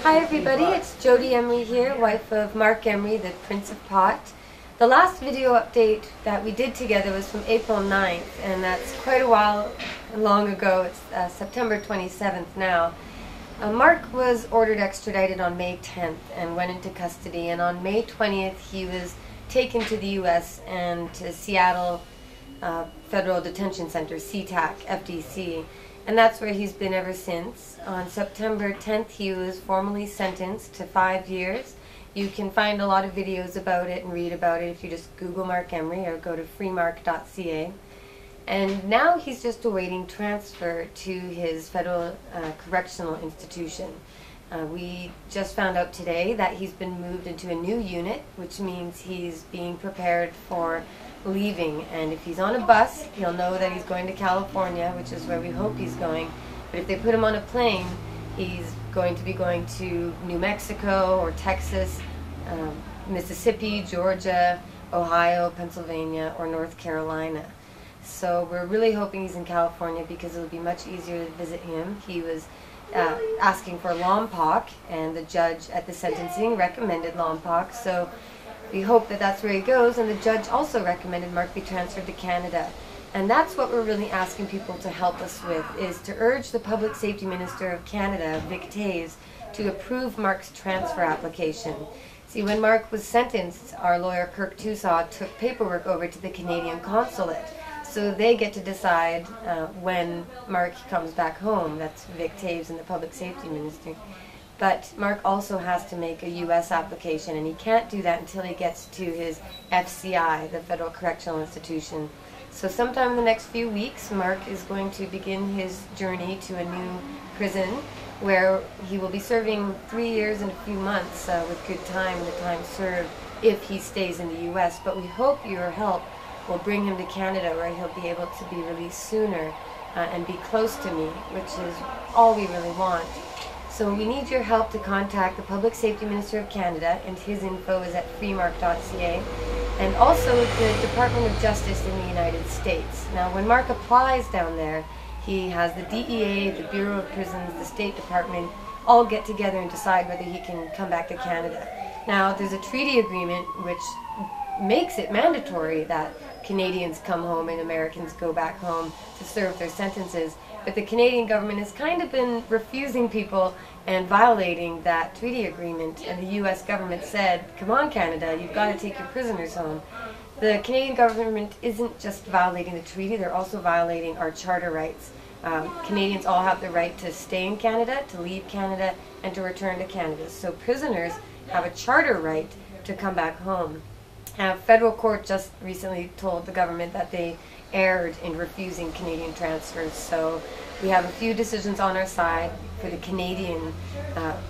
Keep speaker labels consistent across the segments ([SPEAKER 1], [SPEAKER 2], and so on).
[SPEAKER 1] Hi everybody, it's Jodie Emery here, wife of Marc Emery, the Prince of Pot. The last video update that we did together was from April 9th, and that's quite a while long ago. It's September 27th now. Marc was ordered extradited on May 10th and went into custody, and on May 20th he was taken to the US and to Seattle Federal Detention Center, SeaTac, FDC. And that's where he's been ever since. On September 10th, he was formally sentenced to 5 years. You can find a lot of videos about it and read about it if you just Google Marc Emery or go to freemarc.ca. And now he's just awaiting transfer to his federal correctional institution. We just found out today that he's been moved into a new unit, which means he's being prepared for leaving. And if he's on a bus, he'll know that he's going to California, which is where we hope he's going. But if they put him on a plane, he's going to be going to New Mexico or Texas, Mississippi, Georgia, Ohio, Pennsylvania, or North Carolina. So we're really hoping he's in California because it'll be much easier to visit him. He was asking for Lompoc, and the judge at the sentencing recommended Lompoc, so we hope that that's where he goes. And the judge also recommended Marc be transferred to Canada. And that's what we're really asking people to help us with, is to urge the Public Safety Minister of Canada, Vic Taves, to approve Marc's transfer application. See, when Marc was sentenced, our lawyer Kirk Tusaw took paperwork over to the Canadian consulate. So they get to decide when Marc comes back home. That's Vic Taves and the Public Safety Minister. But Marc also has to make a U.S. application, and he can't do that until he gets to his FCI, the Federal Correctional Institution. So sometime in the next few weeks, Marc is going to begin his journey to a new prison where he will be serving 3 years and a few months with good time, the time served, if he stays in the U.S. But we hope your help will bring him to Canada, where he'll be able to be released sooner and be close to me, which is all we really want. So we need your help to contact the Public Safety Minister of Canada, and his info is at freemarc.ca, and also the Department of Justice in the United States. Now, when Marc applies down there, he has the DEA, the Bureau of Prisons, the State Department, all get together and decide whether he can come back to Canada. Now, there's a treaty agreement which makes it mandatory that Canadians come home and Americans go back home to serve their sentences. But the Canadian government has kind of been refusing people and violating that treaty agreement. And the U.S. government said, come on Canada, you've got to take your prisoners home. The Canadian government isn't just violating the treaty, they're also violating our charter rights. Canadians all have the right to stay in Canada, to leave Canada, and to return to Canada. So prisoners have a charter right to come back home. Federal court just recently told the government that they erred in refusing Canadian transfers. So we have a few decisions on our side for the Canadian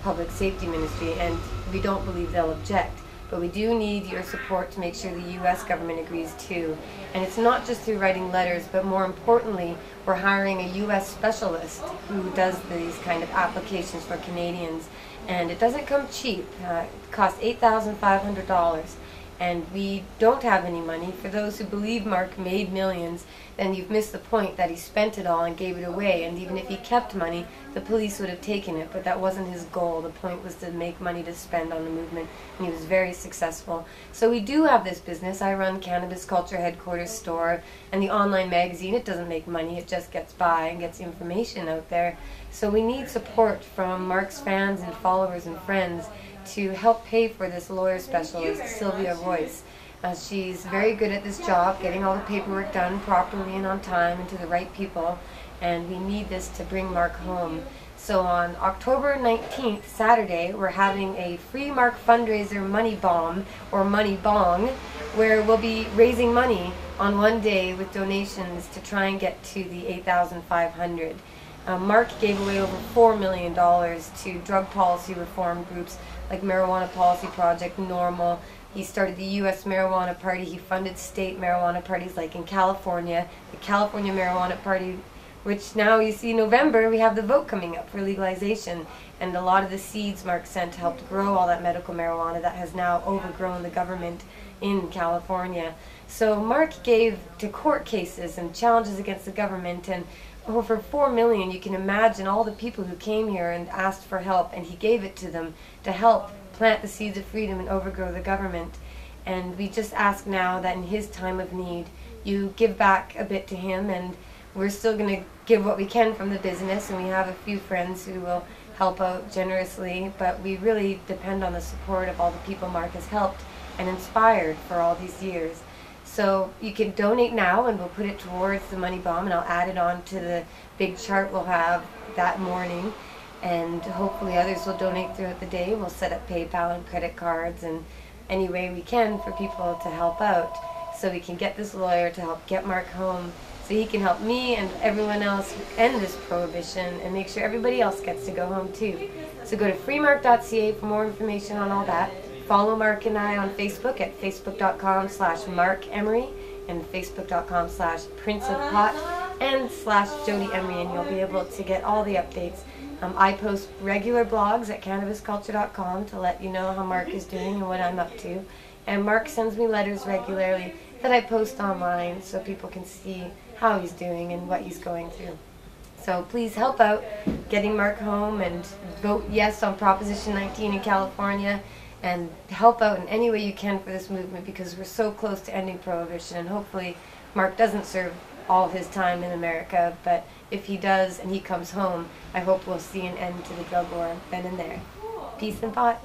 [SPEAKER 1] Public Safety Ministry, and we don't believe they'll object. But we do need your support to make sure the U.S. government agrees too. And it's not just through writing letters, but more importantly, we're hiring a U.S. specialist who does these kind of applications for Canadians. And it doesn't come cheap. It costs $8,500. And we don't have any money. For those who believe Marc made millions, then you've missed the point that he spent it all and gave it away. And even if he kept money, the police would have taken it, but that wasn't his goal. The point was to make money to spend on the movement, and he was very successful. So we do have this business. I run Cannabis Culture Headquarters Store, and the online magazine. It doesn't make money, it just gets by and gets information out there. So we need support from Marc's fans and followers and friends to help pay for this lawyer specialist, Sylvia Royce. She's very good at this job, getting all the paperwork done properly and on time and to the right people, and we need this to bring Marc home. So on October 19th, Saturday, we're having a free Marc fundraiser money bomb, or money bong, where we'll be raising money on one day with donations to try and get to the $8,500. Marc gave away over $4 million to drug policy reform groups like Marijuana Policy Project, NORML. He started the U.S. Marijuana Party. He funded state marijuana parties like in California, the California Marijuana Party, which now you see November, we have the vote coming up for legalization. And a lot of the seeds Marc sent helped grow all that medical marijuana that has now overgrown the government in California. So Marc gave to court cases and challenges against the government, and over 4 million. You can imagine all the people who came here and asked for help, and he gave it to them to help plant the seeds of freedom and overgrow the government. And we just ask now that in his time of need, you give back a bit to him, and we're still going to give what we can from the business, and we have a few friends who will help out generously, but we really depend on the support of all the people Marc has helped and inspired for all these years. So you can donate now, and we'll put it towards the money bomb, and I'll add it on to the big chart we'll have that morning, and hopefully others will donate throughout the day. We'll set up PayPal and credit cards and any way we can for people to help out, so we can get this lawyer to help get Marc home, so he can help me and everyone else end this prohibition and make sure everybody else gets to go home too. So go to freemarc.ca for more information on all that. Follow Marc and I on Facebook at facebook.com/Marc Emery and facebook.com/Prince of Pot and /Jodie Emery, and you'll be able to get all the updates. I post regular blogs at cannabisculture.com to let you know how Marc is doing and what I'm up to. And Marc sends me letters regularly that I post online so people can see how he's doing and what he's going through. So please help out getting Marc home, and vote yes on Proposition 19 in California, and help out in any way you can for this movement, because we're so close to ending prohibition. And hopefully Marc doesn't serve all of his time in America, but if he does and he comes home, I hope we'll see an end to the drug war then and there. Peace and pot.